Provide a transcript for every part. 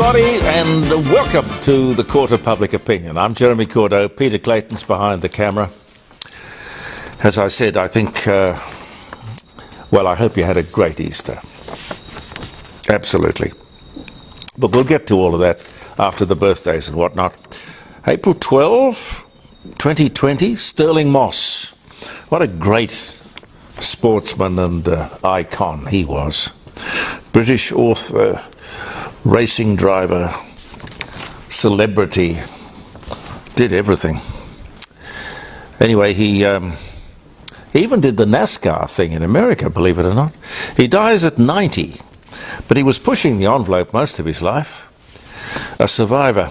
everybody, and welcome to the Court of Public Opinion. I'm Jeremy Cordeaux. Peter Clayton's behind the camera. As I said, I think, I hope you had a great Easter. Absolutely. But we'll get to all of that after the birthdays and whatnot. April 12, 2020, Sterling Moss. What a great sportsman and icon he was. British author, racing driver, celebrity, did everything. Anyway, he even did the NASCAR thing in America, believe it or not. He dies at 90, but he was pushing the envelope most of his life. A survivor.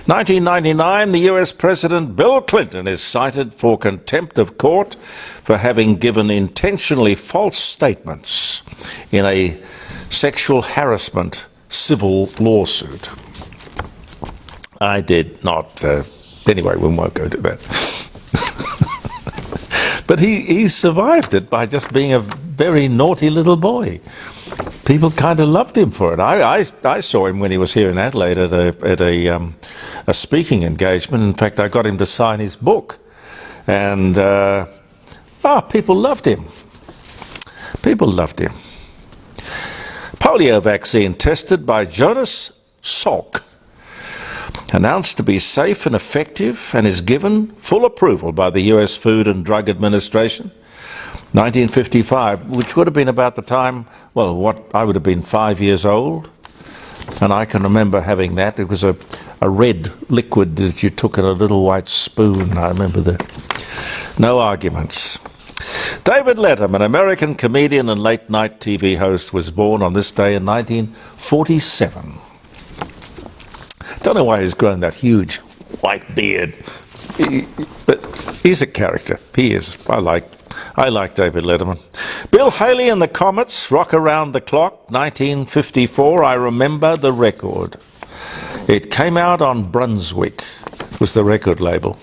1999, the US President Bill Clinton is cited for contempt of court for having given intentionally false statements in a sexual harassment civil lawsuit. I did not. Anyway, we won't go to that. But he survived it by just being a very naughty little boy. People kind of loved him for it. I saw him when he was here in Adelaide at a speaking engagement. In fact, I got him to sign his book, and people loved him. People loved him. Polio vaccine tested by Jonas Salk, announced to be safe and effective, and is given full approval by the US Food and Drug Administration. 1955, which would have been about the time, what I would have been 5 years old, and I can remember having that. It was a red liquid that you took in a little white spoon. I remember that. No arguments. David Letterman, an American comedian and late-night TV host, was born on this day in 1947. Don't know why he's grown that huge white beard, but he's a character. He is. I like David Letterman. Bill Haley and the Comets, Rock Around the Clock, 1954. I remember the record. It came out on Brunswick, was the record label.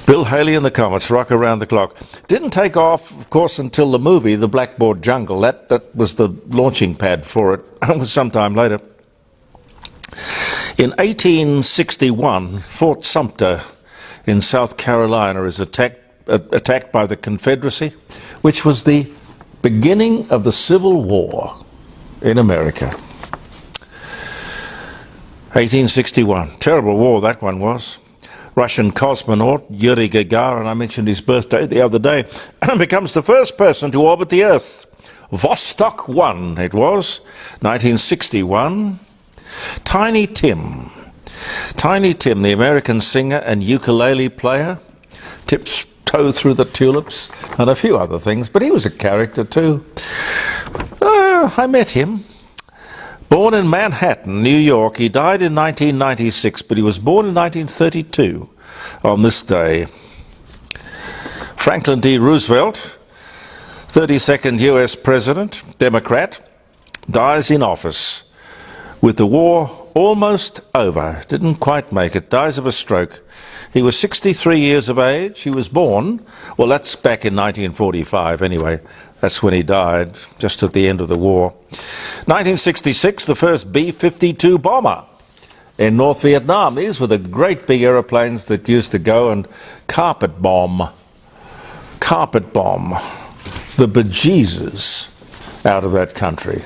Bill Haley and the Comets, Rock Around the Clock. Didn't take off, of course, until the movie, The Blackboard Jungle. That was the launching pad for it. It was sometime later. In 1861, Fort Sumter in South Carolina is attacked by the Confederacy, which was the beginning of the Civil War in America. 1861. Terrible war that one was. Russian cosmonaut Yuri Gagarin, I mentioned his birthday the other day, becomes the first person to orbit the Earth. Vostok 1 it was, 1961. Tiny Tim, the American singer and ukulele player, tips toe through the tulips and a few other things, but he was a character too. I met him. Born in Manhattan, New York, he died in 1996, but he was born in 1932 on this day. Franklin D. Roosevelt, 32nd US President, Democrat, dies in office with the war almost over. Didn't quite make it. Dies of a stroke. He was 63 years of age. He was born, that's back in 1945 anyway. That's when he died, just at the end of the war. 1966, the first B-52 bomber in North Vietnam. These were the great big aeroplanes that used to go and carpet bomb the bejesus out of that country.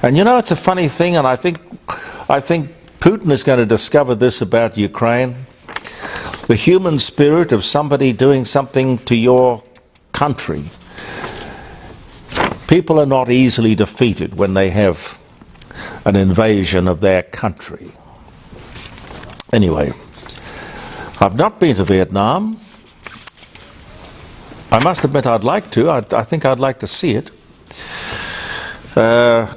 And it's a funny thing, and I think Putin is going to discover this about Ukraine. The human spirit of somebody doing something to your country. People are not easily defeated when they have an invasion of their country. Anyway, I've not been to Vietnam. I must admit I'd like to. I think I'd like to see it.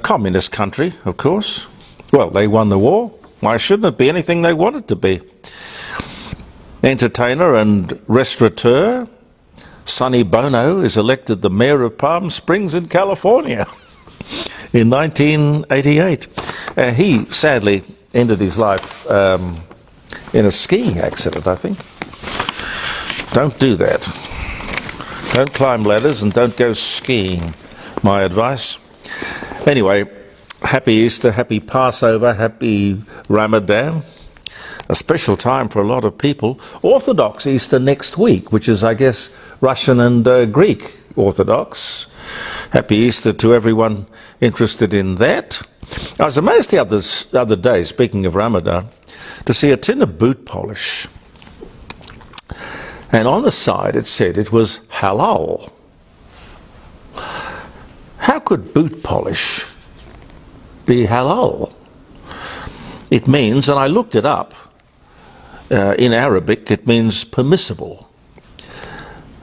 Communist country, of course. They won the war. Why shouldn't it be anything they want it to be? Entertainer and restaurateur Sonny Bono is elected the mayor of Palm Springs in California in 1988. He sadly ended his life in a skiing accident, I think. Don't do that. Don't climb ladders and don't go skiing, my advice. Anyway, Happy Easter, happy Passover, happy Ramadan. A special time for a lot of people. Orthodox Easter next week, which is, I guess, Russian and Greek Orthodox. Happy Easter to everyone interested in that. I was amazed the other day, speaking of Ramadan, to see a tin of boot polish. And on the side it said it was halal. How could boot polish be halal? It means, and I looked it up, in Arabic it means permissible,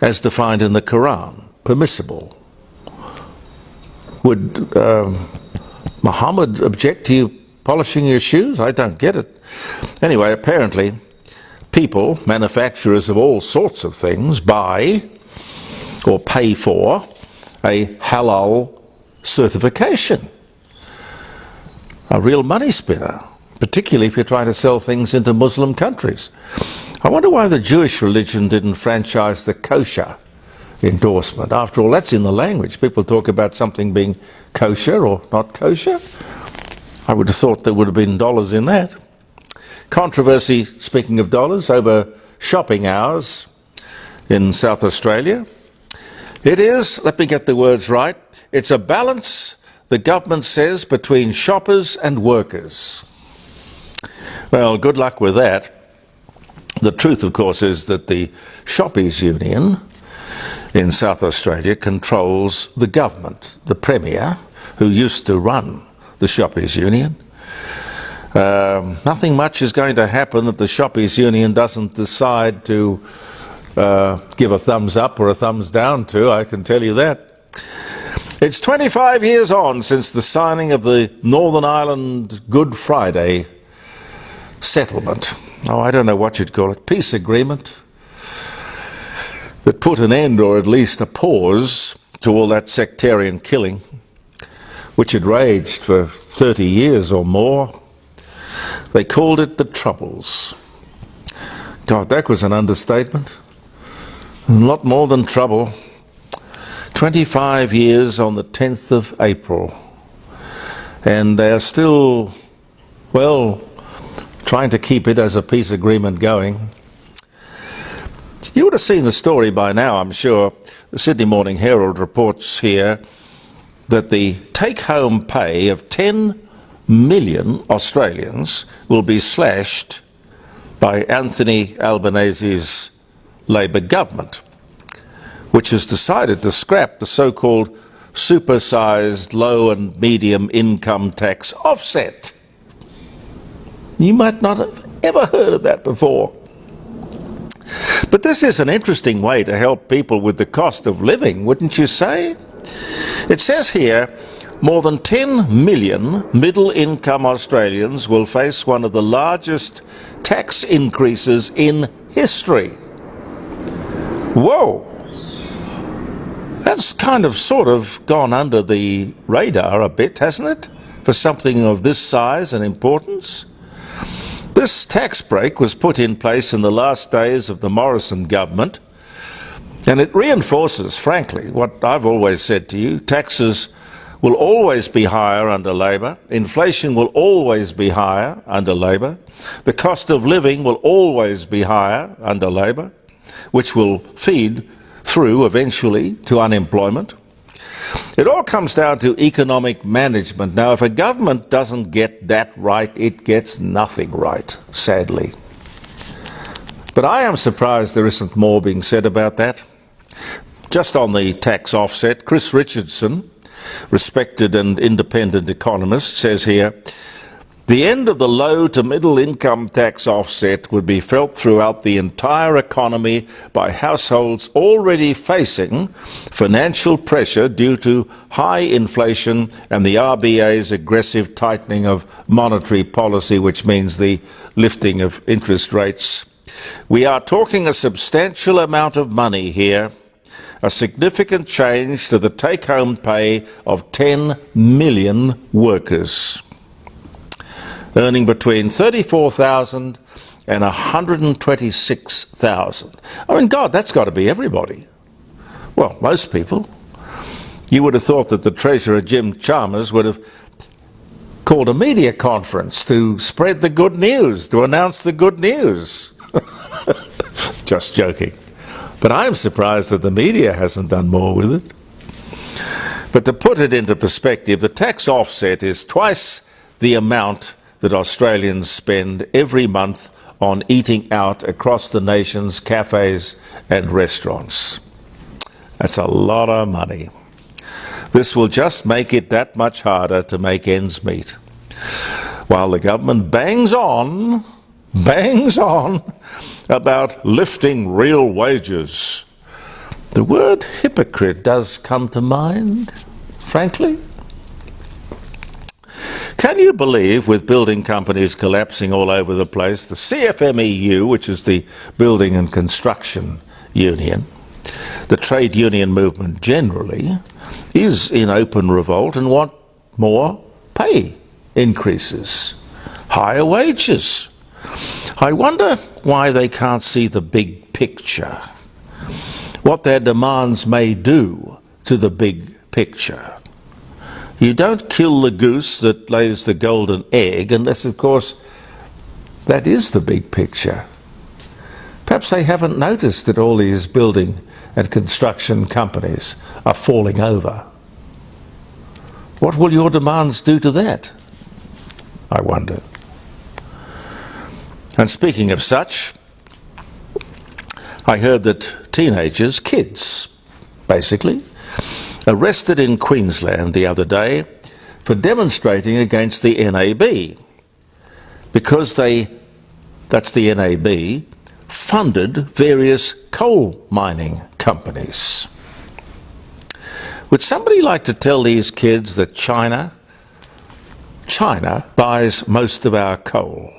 as defined in the Quran, permissible. Would Muhammad object to you polishing your shoes? I don't get it. Anyway, apparently people, manufacturers of all sorts of things, buy or pay for a halal certification. A real money spinner, particularly if you're trying to sell things into Muslim countries. I wonder why the Jewish religion didn't franchise the kosher endorsement. After all, that's in the language. People talk about something being kosher or not kosher. I would have thought there would have been dollars in that. Controversy, speaking of dollars, over shopping hours in South Australia. It is, let me get the words right, it's a balance, the government says, between shoppers and workers. Well, good luck with that. The truth, of course, is that the Shoppies Union in South Australia controls the government, the Premier, who used to run the Shoppies Union. Nothing much is going to happen if the Shoppies Union doesn't decide to give a thumbs up or a thumbs down to, I can tell you that. It's 25 years on since the signing of the Northern Ireland Good Friday settlement. Oh, I don't know what you'd call it, peace agreement that put an end, or at least a pause, to all that sectarian killing, which had raged for 30 years or more. They called it the Troubles. God, that was an understatement. A lot more than trouble. 25 years on the 10th of April. And they're still, well, trying to keep it as a peace agreement going. You would have seen the story by now, I'm sure. The Sydney Morning Herald reports here that the take-home pay of 10 million Australians will be slashed by Anthony Albanese's Labor government, which has decided to scrap the so-called supersized low and medium income tax offset. You might not have ever heard of that before. But this is an interesting way to help people with the cost of living, wouldn't you say? It says here, more than 10 million middle-income Australians will face one of the largest tax increases in history. Whoa! That's kind of sort of gone under the radar a bit, hasn't it? For something of this size and importance. This tax break was put in place in the last days of the Morrison Government, and it reinforces, frankly, what I've always said to you. Taxes will always be higher under Labor. Inflation will always be higher under Labor. The cost of living will always be higher under Labor, which will feed through eventually to unemployment. It all comes down to economic management. Now, if a government doesn't get that right, it gets nothing right, sadly. But I am surprised there isn't more being said about that. Just on the tax offset, Chris Richardson, respected and independent economist, says here, the end of the low to middle income tax offset would be felt throughout the entire economy by households already facing financial pressure due to high inflation and the RBA's aggressive tightening of monetary policy, which means the lifting of interest rates. We are talking a substantial amount of money here, a significant change to the take-home pay of 10 million workers, earning between $34,000 and $126,000. I mean, God, that's got to be everybody. Well, most people. You would have thought that the Treasurer, Jim Chalmers, would have called a media conference to spread the good news, to announce the good news. Just joking. But I'm surprised that the media hasn't done more with it. But to put it into perspective, the tax offset is twice the amount that Australians spend every month on eating out across the nation's cafes and restaurants. That's a lot of money. This will just make it that much harder to make ends meet. While the government bangs on about lifting real wages. The word hypocrite does come to mind, frankly. Can you believe, with building companies collapsing all over the place, the CFMEU, which is the Building and Construction Union, the trade union movement generally, is in open revolt and want more pay increases, higher wages. I wonder why they can't see the big picture, what their demands may do to the big picture. You don't kill the goose that lays the golden egg unless, of course, that is the big picture. Perhaps they haven't noticed that all these building and construction companies are falling over. What will your demands do to that? I wonder. And speaking of such, I heard that teenagers, kids, basically, arrested in Queensland the other day for demonstrating against the NAB because that's the NAB, funded various coal mining companies. Would somebody like to tell these kids that China buys most of our coal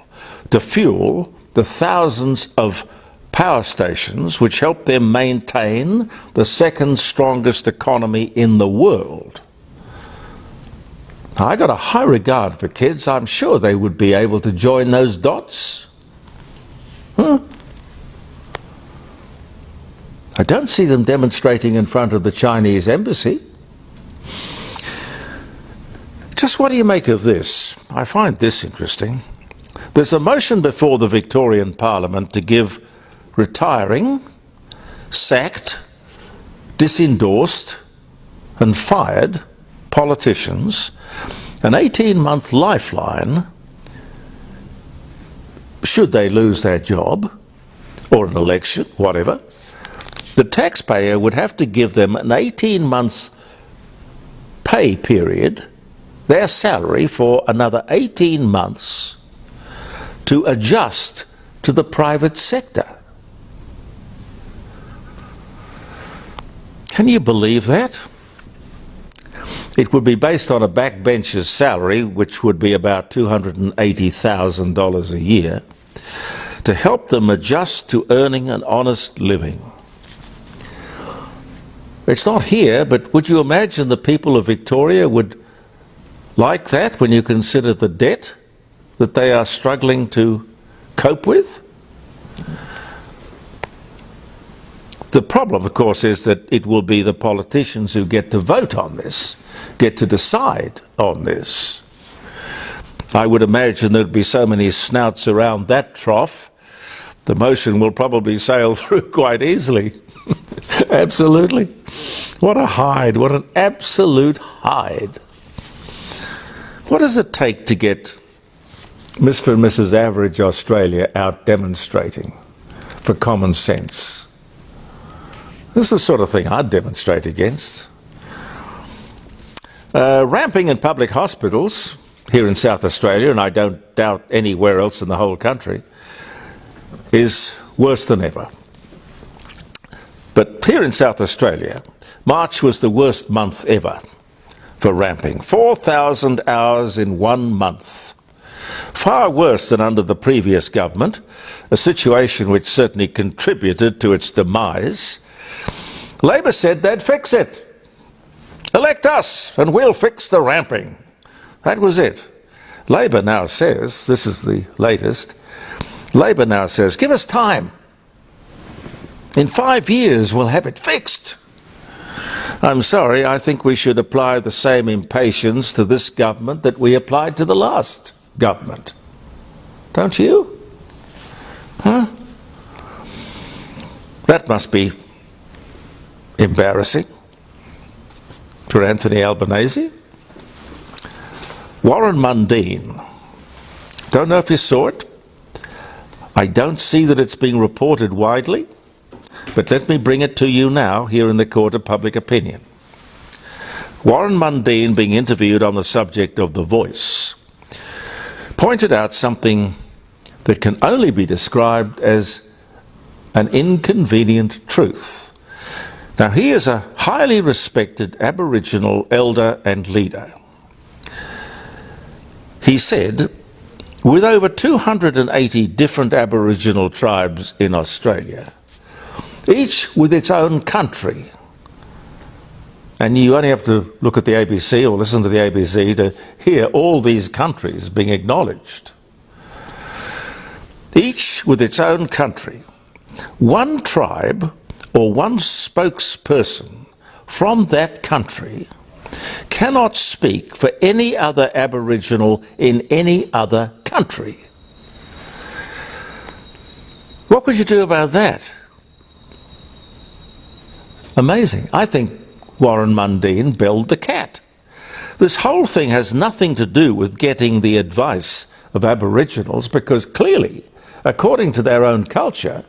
to fuel the thousands of power stations which help them maintain the second strongest economy in the world? I got a high regard for kids. I'm sure they would be able to join those dots. I don't see them demonstrating in front of the Chinese embassy. Just what do you make of this? I find this interesting. There's a motion before the Victorian Parliament to give retiring, sacked, disendorsed and fired politicians an 18-month lifeline should they lose their job or an election, whatever. The taxpayer would have to give them an 18-month pay period, their salary for another 18 months to adjust to the private sector. Can you believe that? It would be based on a backbencher's salary, which would be about $280,000 a year, to help them adjust to earning an honest living. It's not here, but would you imagine the people of Victoria would like that when you consider the debt that they are struggling to cope with? The problem, of course, is that it will be the politicians who get to vote on this, get to decide on this. I would imagine there'd be so many snouts around that trough, the motion will probably sail through quite easily. Absolutely. What a hide, what an absolute hide. What does it take to get Mr. and Mrs. Average Australia out demonstrating for common sense? This is the sort of thing I'd demonstrate against. Ramping in public hospitals here in South Australia, and I don't doubt anywhere else in the whole country, is worse than ever. But here in South Australia, March was the worst month ever for ramping. 4,000 hours in 1 month. Far worse than under the previous government, a situation which certainly contributed to its demise. Labor said they'd fix it. Elect us and we'll fix the ramping. That was it. Labor now says, this is the latest, Labor now says, give us time. In 5 years we'll have it fixed. I'm sorry, I think we should apply the same impatience to this government that we applied to the last government. Don't you? Huh? That must be embarrassing for Anthony Albanese. Warren Mundine. Don't know if you saw it. I don't see that it's being reported widely, but let me bring it to you now here in the court of public opinion. Warren Mundine, being interviewed on the subject of The Voice, pointed out something that can only be described as an inconvenient truth. Now, he is a highly respected Aboriginal elder and leader. He said, with over 280 different Aboriginal tribes in Australia, each with its own country, and you only have to look at the ABC or listen to the ABC to hear all these countries being acknowledged. Each with its own country, one tribe or one spokesperson from that country cannot speak for any other Aboriginal in any other country. What could you do about that? Amazing. I think Warren Mundine belled the cat. This whole thing has nothing to do with getting the advice of Aboriginals, because clearly, according to their own culture,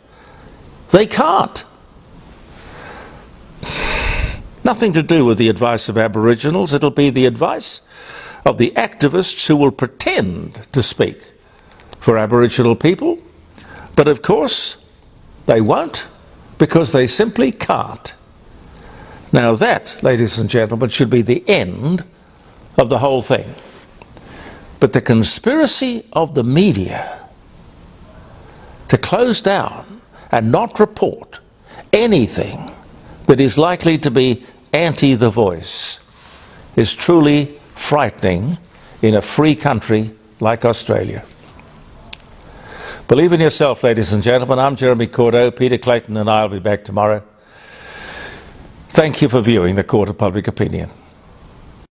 they can't. Nothing to do with the advice of Aboriginals. It'll be the advice of the activists who will pretend to speak for Aboriginal people. But of course, they won't, because they simply can't. Now that, ladies and gentlemen, should be the end of the whole thing. But the conspiracy of the media to close down and not report anything that is likely to be anti-The Voice is truly frightening in a free country like Australia. Believe in yourself, ladies and gentlemen. I'm Jeremy Cordeaux. Peter Clayton and I will be back tomorrow. Thank you for viewing the Court of Public Opinion.